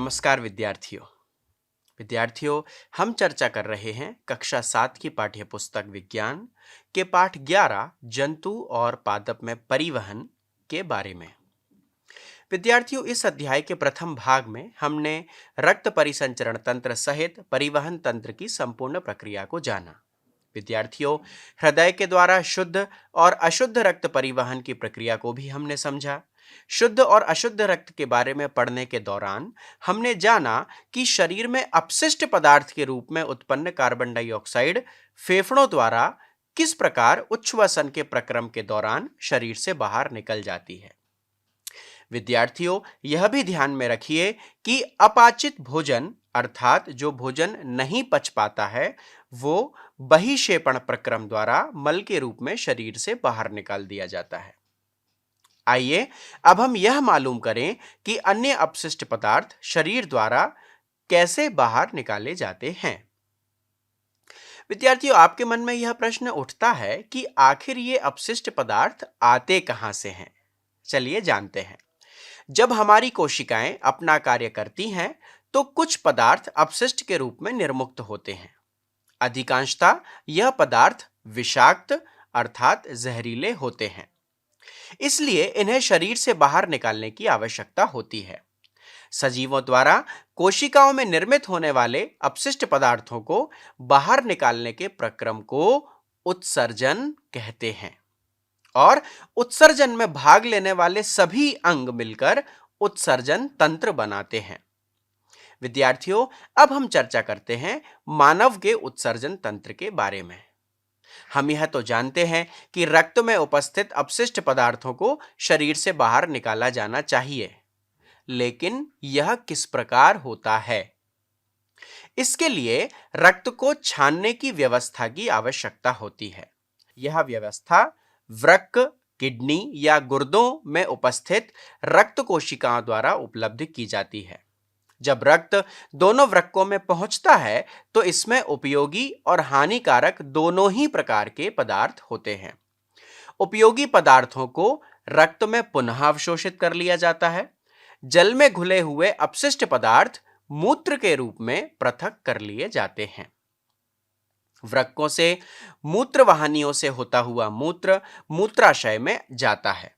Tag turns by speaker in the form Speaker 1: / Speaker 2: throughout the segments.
Speaker 1: नमस्कार विद्यार्थियों। हम चर्चा कर रहे हैं कक्षा 7 की पाठ्य पुस्तक विज्ञान के पाठ 11 जंतु और पादप में परिवहन के बारे में। विद्यार्थियों, इस अध्याय के प्रथम भाग में हमने रक्त परिसंचरण तंत्र सहित परिवहन तंत्र की संपूर्ण प्रक्रिया को जाना। विद्यार्थियों, हृदय के द्वारा शुद्ध और अशुद्ध रक्त परिवहन की प्रक्रिया को भी हमने समझा। शुद्ध और अशुद्ध रक्त के बारे में पढ़ने के दौरान हमने जाना कि शरीर में अपशिष्ट पदार्थ के रूप में उत्पन्न कार्बन डाइऑक्साइड फेफड़ों द्वारा किस प्रकार उच्छ्वसन के प्रक्रम के दौरान शरीर से बाहर निकल जाती है। विद्यार्थियों, यह भी ध्यान में रखिए कि अपाचित भोजन अर्थात जो भोजन नहीं पच पाता है वो बहिक्षेपण प्रक्रम द्वारा मल के रूप में शरीर से बाहर निकाल दिया जाता है। आइए अब हम यह मालूम करें कि अन्य अपशिष्ट पदार्थ शरीर द्वारा कैसे बाहर निकाले जाते हैं। विद्यार्थियों, आपके मन में यह प्रश्न उठता है कि आखिर ये अपशिष्ट पदार्थ आते कहां से हैं। चलिए जानते हैं। जब हमारी कोशिकाएं अपना कार्य करती हैं तो कुछ पदार्थ अपशिष्ट के रूप में निर्मुक्त होते हैं। अधिकांशतः यह पदार्थ विषाक्त अर्थात जहरीले होते हैं, इसलिए इन्हें शरीर से बाहर निकालने की आवश्यकता होती है। सजीवों द्वारा कोशिकाओं में निर्मित होने वाले अपशिष्ट पदार्थों को बाहर निकालने के प्रक्रम को उत्सर्जन कहते हैं और उत्सर्जन में भाग लेने वाले सभी अंग मिलकर उत्सर्जन तंत्र बनाते हैं। विद्यार्थियों, अब हम चर्चा करते हैं मानव के उत्सर्जन तंत्र के बारे में। हम यह तो जानते हैं कि रक्त में उपस्थित अपशिष्ट पदार्थों को शरीर से बाहर निकाला जाना चाहिए, लेकिन यह किस प्रकार होता है? इसके लिए रक्त को छानने की व्यवस्था की आवश्यकता होती है। यह व्यवस्था वृक्क, किडनी या गुर्दों में उपस्थित रक्त कोशिकाओं द्वारा उपलब्ध की जाती है। जब रक्त दोनों वृक्कों में पहुंचता है तो इसमें उपयोगी और हानिकारक दोनों ही प्रकार के पदार्थ होते हैं। उपयोगी पदार्थों को रक्त में पुनः अवशोषित कर लिया जाता है। जल में घुले हुए अपशिष्ट पदार्थ मूत्र के रूप में पृथक कर लिए जाते हैं। वृक्कों से मूत्रवाहिनियों से होता हुआ मूत्र मूत्राशय में जाता है।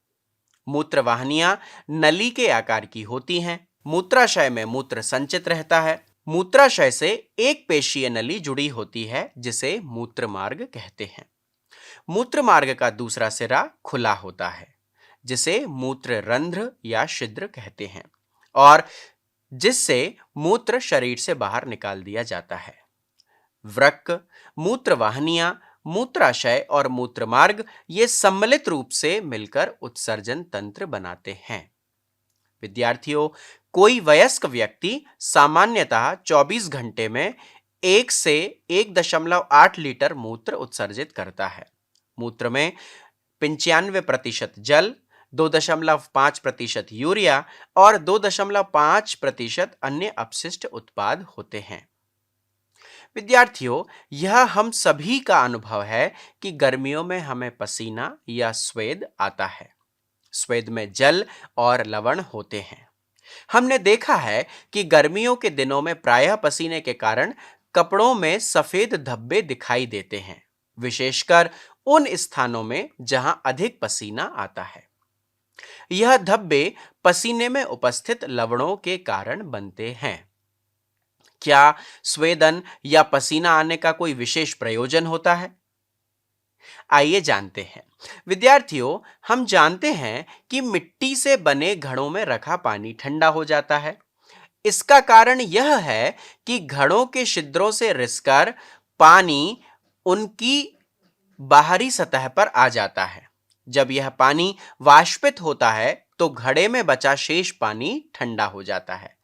Speaker 1: मूत्रवाहिनियां नली के आकार की होती हैं। मूत्राशय में मूत्र संचित रहता है। मूत्राशय से एक पेशीय नली जुड़ी होती है जिसे मूत्र मार्ग कहते हैं। मूत्र मार्ग का दूसरा सिरा खुला होता है जिसे मूत्र रंध्र या छिद्र कहते हैं और जिससे मूत्र शरीर से बाहर निकाल दिया जाता है। वृक्क, मूत्रवाहिनियां, मूत्राशय और मूत्र मार्ग ये सम्मिलित रूप से मिलकर उत्सर्जन तंत्र बनाते हैं। विद्यार्थियों, कोई वयस्क व्यक्ति सामान्यतः 24 घंटे में 1 से 1.8 लीटर मूत्र उत्सर्जित करता है। मूत्र में 95% जल, 2.5% यूरिया और 2.5% अन्य अपशिष्ट उत्पाद होते हैं। विद्यार्थियों, यह हम सभी का अनुभव है कि गर्मियों में हमें पसीना या स्वेद आता है। स्वेद में जल और लवण होते हैं। हमने देखा है कि गर्मियों के दिनों में प्रायः पसीने के कारण कपड़ों में सफेद धब्बे दिखाई देते हैं, विशेषकर उन स्थानों में जहां अधिक पसीना आता है। यह धब्बे पसीने में उपस्थित लवणों के कारण बनते हैं। क्या स्वेदन या पसीना आने का कोई विशेष प्रयोजन होता है? आइए जानते हैं। विद्यार्थियों, हम जानते हैं कि मिट्टी से बने घड़ों में रखा पानी ठंडा हो जाता है। इसका कारण यह है कि घड़ों के छिद्रों से रिसकर पानी उनकी बाहरी सतह पर आ जाता है। जब यह पानी वाष्पित होता है तो घड़े में बचा शेष पानी ठंडा हो जाता है।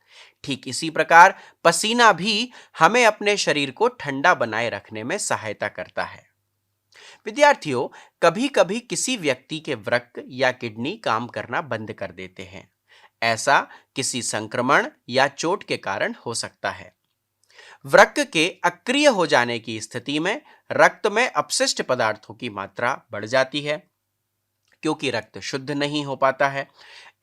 Speaker 1: ठीक इसी प्रकार पसीना भी हमें अपने शरीर को ठंडा बनाए रखने में सहायता करता है। विद्यार्थियों, कभी कभी किसी व्यक्ति के वृक्क या किडनी काम करना बंद कर देते हैं। ऐसा किसी संक्रमण या चोट के कारण हो सकता है। वृक्क के अक्रिय हो जाने की स्थिति में रक्त में अपशिष्ट पदार्थों की मात्रा बढ़ जाती है। क्योंकि रक्त शुद्ध नहीं हो पाता है।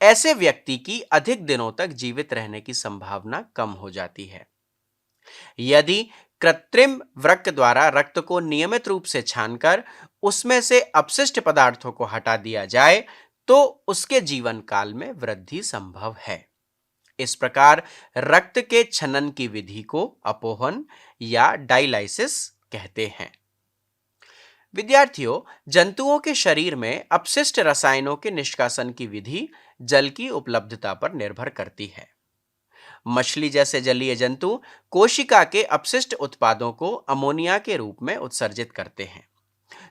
Speaker 1: ऐसे व्यक्ति की अधिक दिनों तक जीवित रहने की संभावना कम हो जाती है। यदि कृत्रिम वृक्क द्वारा रक्त को नियमित रूप से छानकर उसमें से अपशिष्ट पदार्थों को हटा दिया जाए तो उसके जीवन काल में वृद्धि संभव है। इस प्रकार रक्त के छनन की विधि को अपोहन या डायलाइसिस कहते हैं। विद्यार्थियों, जंतुओं के शरीर में अपशिष्ट रसायनों के निष्कासन की विधि जल की उपलब्धता पर निर्भर करती है। मछली जैसे जलीय जंतु कोशिका के अपशिष्ट उत्पादों को अमोनिया के रूप में उत्सर्जित करते हैं,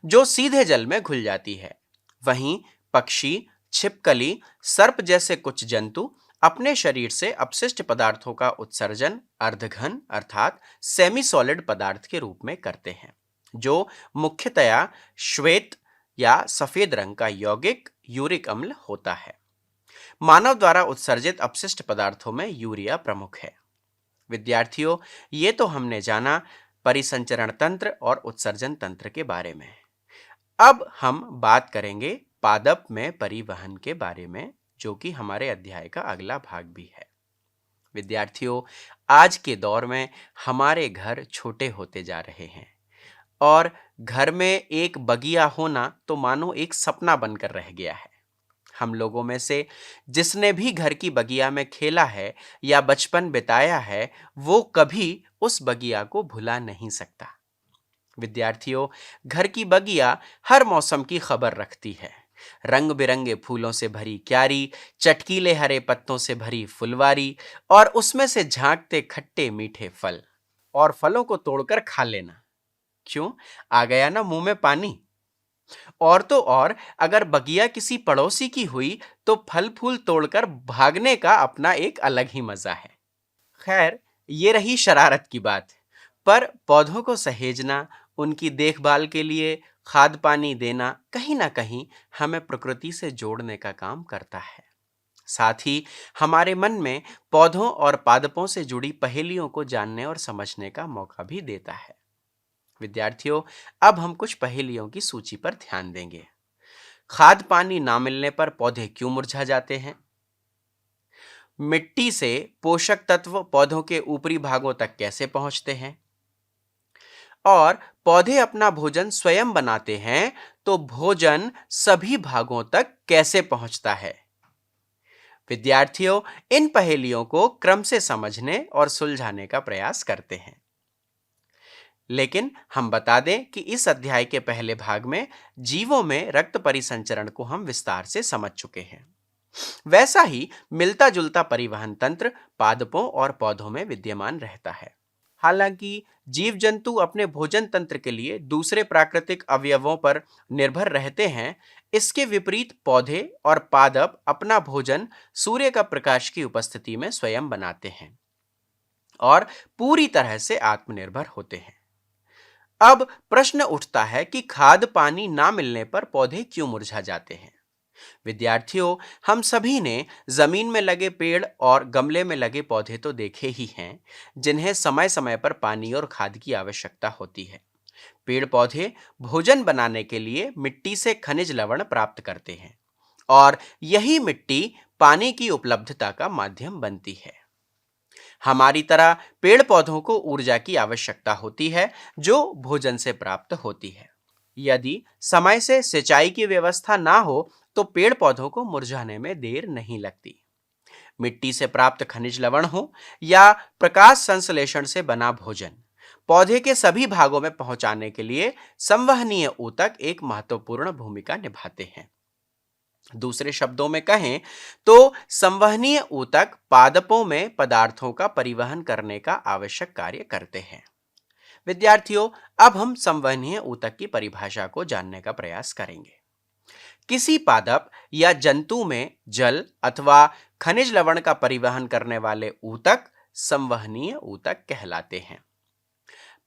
Speaker 1: जो सीधे जल में घुल जाती है। वहीं पक्षी, छिपकली, सर्प जैसे कुछ जंतु अपने शरीर से अपशिष्ट पदार्थों का उत्सर्जन अर्धघन अर्थात सेमी सॉलिड पदार्थ के रूप में करते हैं, जो मुख्यतया श्वेत या सफेद रंग का यौगिक यूरिक अम्ल होता है। मानव द्वारा उत्सर्जित अपशिष्ट पदार्थों में यूरिया प्रमुख है। विद्यार्थियों, ये तो हमने जाना परिसंचरण तंत्र और उत्सर्जन तंत्र के बारे में। अब हम बात करेंगे पादप में परिवहन के बारे में, जो कि हमारे अध्याय का अगला भाग भी है। विद्यार्थियों, आज के दौर में हमारे घर छोटे होते जा रहे हैं और घर में एक बगिया होना तो मानो एक सपना बनकर रह गया है। हम लोगों में से जिसने भी घर की बगिया में खेला है या बचपन बिताया है, वो कभी उस बगिया को भुला नहीं सकता। विद्यार्थियों, घर की बगिया हर मौसम की खबर रखती है। रंग बिरंगे फूलों से भरी क्यारी, चटकीले हरे पत्तों से भरी फुलवारी और उसमें से झांकते खट्टे मीठे फल, और फलों को तोड़कर खा लेना। क्यों आ गया ना मुंह में पानी। और तो और अगर बगिया किसी पड़ोसी की हुई तो फल फूल तोड़कर भागने का अपना एक अलग ही मजा है। खैर, ये रही शरारत की बात, पर पौधों को सहेजना, उनकी देखभाल के लिए खाद पानी देना कहीं ना कहीं हमें प्रकृति से जोड़ने का काम करता है। साथ ही हमारे मन में पौधों और पादपों से जुड़ी पहेलियों को जानने और समझने का मौका भी देता है। विद्यार्थियों, अब हम कुछ पहेलियों की सूची पर ध्यान देंगे। खाद पानी ना मिलने पर पौधे क्यों मुरझा जाते हैं? मिट्टी से पोषक तत्व पौधों के ऊपरी भागों तक कैसे पहुंचते हैं? और पौधे अपना भोजन स्वयं बनाते हैं तो भोजन सभी भागों तक कैसे पहुंचता है? विद्यार्थियों, इन पहेलियों को क्रम से समझने और सुलझाने का प्रयास करते हैं। लेकिन हम बता दें कि इस अध्याय के पहले भाग में जीवों में रक्त परिसंचरण को हम विस्तार से समझ चुके हैं। वैसा ही मिलता जुलता परिवहन तंत्र पादपों और पौधों में विद्यमान रहता है। हालांकि जीव जंतु अपने भोजन तंत्र के लिए दूसरे प्राकृतिक अवयवों पर निर्भर रहते हैं, इसके विपरीत पौधे और पादप अपना भोजन सूर्य का प्रकाश की उपस्थिति में स्वयं बनाते हैं और पूरी तरह से आत्मनिर्भर होते हैं। अब प्रश्न उठता है कि खाद पानी ना मिलने पर पौधे क्यों मुरझा जाते हैं? विद्यार्थियों, हम सभी ने जमीन में लगे पेड़ और गमले में लगे पौधे तो देखे ही हैं, जिन्हें समय समय पर पानी और खाद की आवश्यकता होती है। पेड़ पौधे भोजन बनाने के लिए मिट्टी से खनिज लवण प्राप्त करते हैं और यही मिट्टी पानी की उपलब्धता का माध्यम बनती है। हमारी तरह पेड़ पौधों को ऊर्जा की आवश्यकता होती है, जो भोजन से प्राप्त होती है। यदि समय से सिंचाई की व्यवस्था ना हो तो पेड़ पौधों को मुरझाने में देर नहीं लगती। मिट्टी से प्राप्त खनिज लवण हो या प्रकाश संश्लेषण से बना भोजन पौधे के सभी भागों में पहुंचाने के लिए संवहनीय ऊतक एक महत्वपूर्ण भूमिका निभाते हैं। दूसरे शब्दों में कहें तो संवहनीय ऊतक पादपों में पदार्थों का परिवहन करने का आवश्यक कार्य करते हैं। विद्यार्थियों, अब हम संवहनीय ऊतक की परिभाषा को जानने का प्रयास करेंगे। किसी पादप या जंतु में जल अथवा खनिज लवण का परिवहन करने वाले ऊतक संवहनीय ऊतक कहलाते हैं।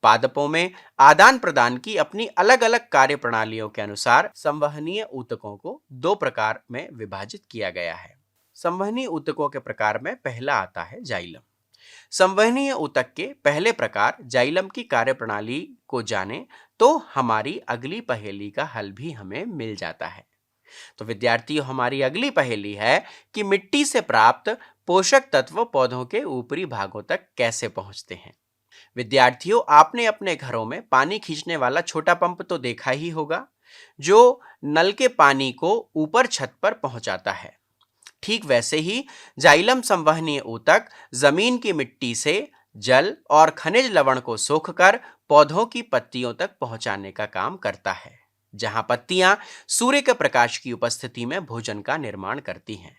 Speaker 1: पादपों में आदान प्रदान की अपनी अलग अलग कार्य प्रणालियों के अनुसार संवहनीय ऊतकों को दो प्रकार में विभाजित किया गया है। संवहनीय ऊतकों के प्रकार में पहला आता है जाइलम। संवहनीय ऊतक के पहले प्रकार जाइलम की कार्यप्रणाली को जाने तो हमारी अगली पहेली का हल भी हमें मिल जाता है। तो विद्यार्थियों, हमारी अगली पहेली है कि मिट्टी से प्राप्त पोषक तत्व पौधों के ऊपरी भागों तक कैसे पहुंचते हैं। विद्यार्थियों, आपने अपने घरों में पानी खींचने वाला छोटा पंप तो देखा ही होगा, जो नल के पानी को ऊपर छत पर पहुंचाता है। ठीक वैसे ही जाइलम संवहनीय ऊतक जमीन की मिट्टी से जल और खनिज लवण को सोखकर पौधों की पत्तियों तक पहुंचाने का काम करता है, जहां पत्तियां सूर्य के प्रकाश की उपस्थिति में भोजन का निर्माण करती हैं।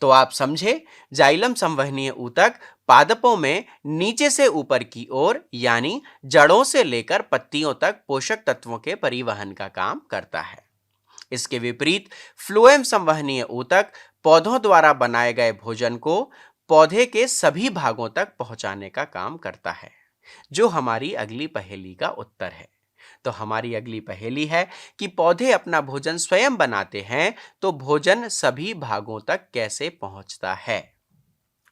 Speaker 1: तो आप समझे, जाइलम संवहनीय ऊतक पादपों में नीचे से ऊपर की ओर यानी जड़ों से लेकर पत्तियों तक पोषक तत्वों के परिवहन का काम करता है। इसके विपरीत फ्लोएम संवहनीय ऊतक पौधों द्वारा बनाए गए भोजन को पौधे के सभी भागों तक पहुंचाने का काम करता है, जो हमारी अगली पहेली का उत्तर है। तो हमारी अगली पहेली है कि पौधे अपना भोजन स्वयं बनाते हैं, तो भोजन सभी भागों तक कैसे पहुंचता है।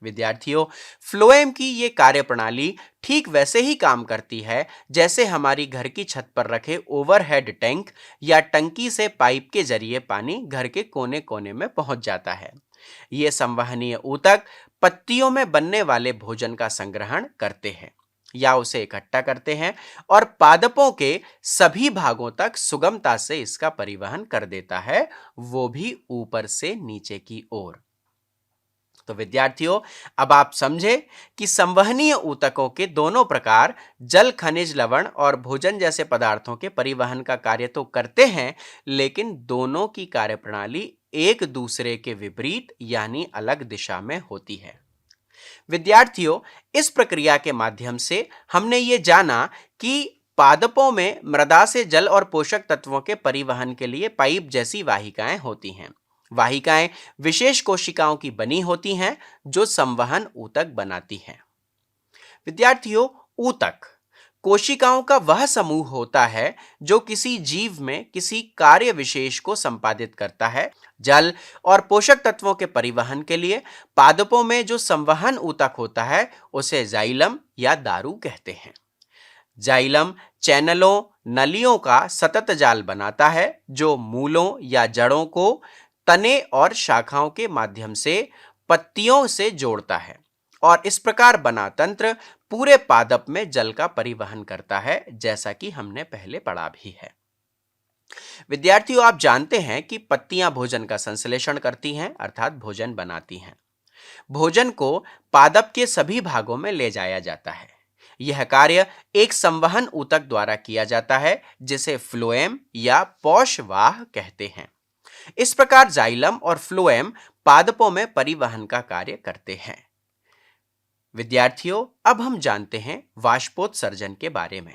Speaker 1: विद्यार्थियों, फ्लोएम की ये कार्यप्रणाली ठीक वैसे ही काम करती है जैसे हमारी घर की छत पर रखे ओवरहेड टैंक या टंकी से पाइप के जरिए पानी घर के कोने कोने में पहुंच जाता है। ये संवहनीय ऊतक पत्तियों में बनने वाले भोजन का संग्रहण करते हैं या उसे इकट्ठा करते हैं और पादपों के सभी भागों तक सुगमता से इसका परिवहन कर देता है, वो भी ऊपर से नीचे की ओर। तो विद्यार्थियों, अब आप समझे कि संवहनीय ऊतकों के दोनों प्रकार जल, खनिज, लवण और भोजन जैसे पदार्थों के परिवहन का कार्य तो करते हैं, लेकिन दोनों की कार्यप्रणाली एक दूसरे के विपरीत यानी अलग दिशा में होती है। विद्यार्थियों, इस प्रक्रिया के माध्यम से हमने ये जाना कि पादपों में मृदा से जल और पोषक तत्वों के परिवहन के लिए पाइप जैसी वाहिकाएं होती हैं। वाहिकाएं विशेष कोशिकाओं की बनी होती हैं जो संवहन ऊतक बनाती हैं। विद्यार्थियों, ऊतक कोशिकाओं का वह समूह होता है जो किसी जीव में किसी कार्य विशेष को संपादित करता है। जल और पोषक तत्वों के परिवहन के लिए पादपों में जो संवहन ऊतक होता है उसे जाइलम या दारू कहते हैं। जाइलम चैनलों, नलियों का सतत जाल बनाता है जो मूलों या जड़ों को तने और शाखाओं के माध्यम से पत्तियों से जोड़ता है और इस प्रकार बना तंत्र पूरे पादप में जल का परिवहन करता है, जैसा कि हमने पहले पढ़ा भी है। विद्यार्थियों, आप जानते हैं कि पत्तियां भोजन का संश्लेषण करती हैं, अर्थात भोजन बनाती हैं। भोजन को पादप के सभी भागों में ले जाया जाता है। यह कार्य एक संवहन ऊतक द्वारा किया जाता है जिसे फ्लोएम या पोषवाह कहते हैं। इस प्रकार जाइलम और फ्लोएम पादपों में परिवहन का कार्य करते हैं। विद्यार्थियों, अब हम जानते हैं वाष्पोत्सर्जन के बारे में।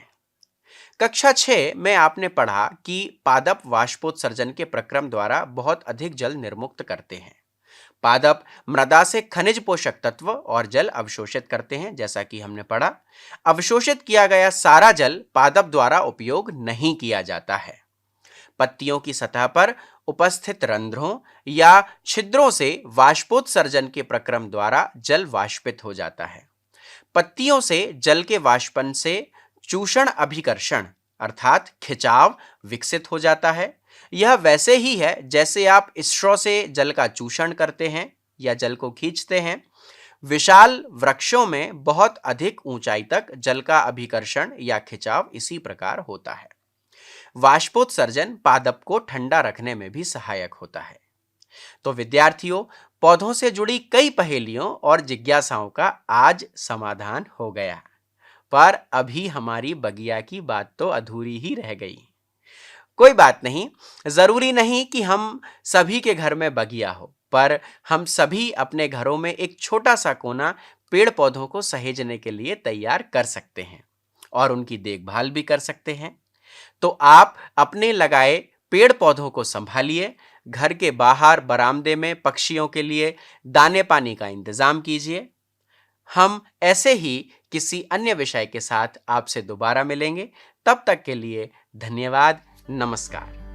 Speaker 1: कक्षा 6 में आपने पढ़ा कि पादप वाष्पोत्सर्जन के प्रक्रम द्वारा बहुत अधिक जल निर्मुक्त करते हैं। पादप मृदा से खनिज, पोषक तत्व और जल अवशोषित करते हैं, जैसा कि हमने पढ़ा। अवशोषित किया गया सारा जल पादप द्वारा उपयोग नहीं किया जाता है। पत्तियों की सतह पर उपस्थित रंध्रों या छिद्रों से वाष्पोत्सर्जन के प्रक्रम द्वारा जल वाष्पित हो जाता है। पत्तियों से जल के वाष्पन से चूषण अभिकर्षण अर्थात खिंचाव विकसित हो जाता है। यह वैसे ही है जैसे आप स्ट्रॉ से जल का चूषण करते हैं या जल को खींचते हैं। विशाल वृक्षों में बहुत अधिक ऊंचाई तक जल का अभिकर्षण या खिंचाव इसी प्रकार होता है। वाष्पोत्सर्जन पादप को ठंडा रखने में भी सहायक होता है। तो विद्यार्थियों, पौधों से जुड़ी कई पहेलियों और जिज्ञासाओं का आज समाधान हो गया, पर अभी हमारी बगिया की बात तो अधूरी ही रह गई। कोई बात नहीं, जरूरी नहीं कि हम सभी के घर में बगिया हो, पर हम सभी अपने घरों में एक छोटा सा कोना पेड़ पौधों को सहेजने के लिए तैयार कर सकते हैं और उनकी देखभाल भी कर सकते हैं। तो आप अपने लगाए पेड़ पौधों को संभालिए, घर के बाहर बरामदे में पक्षियों के लिए दाने पानी का इंतजाम कीजिए। हम ऐसे ही किसी अन्य विषय के साथ आपसे दोबारा मिलेंगे। तब तक के लिए धन्यवाद। नमस्कार।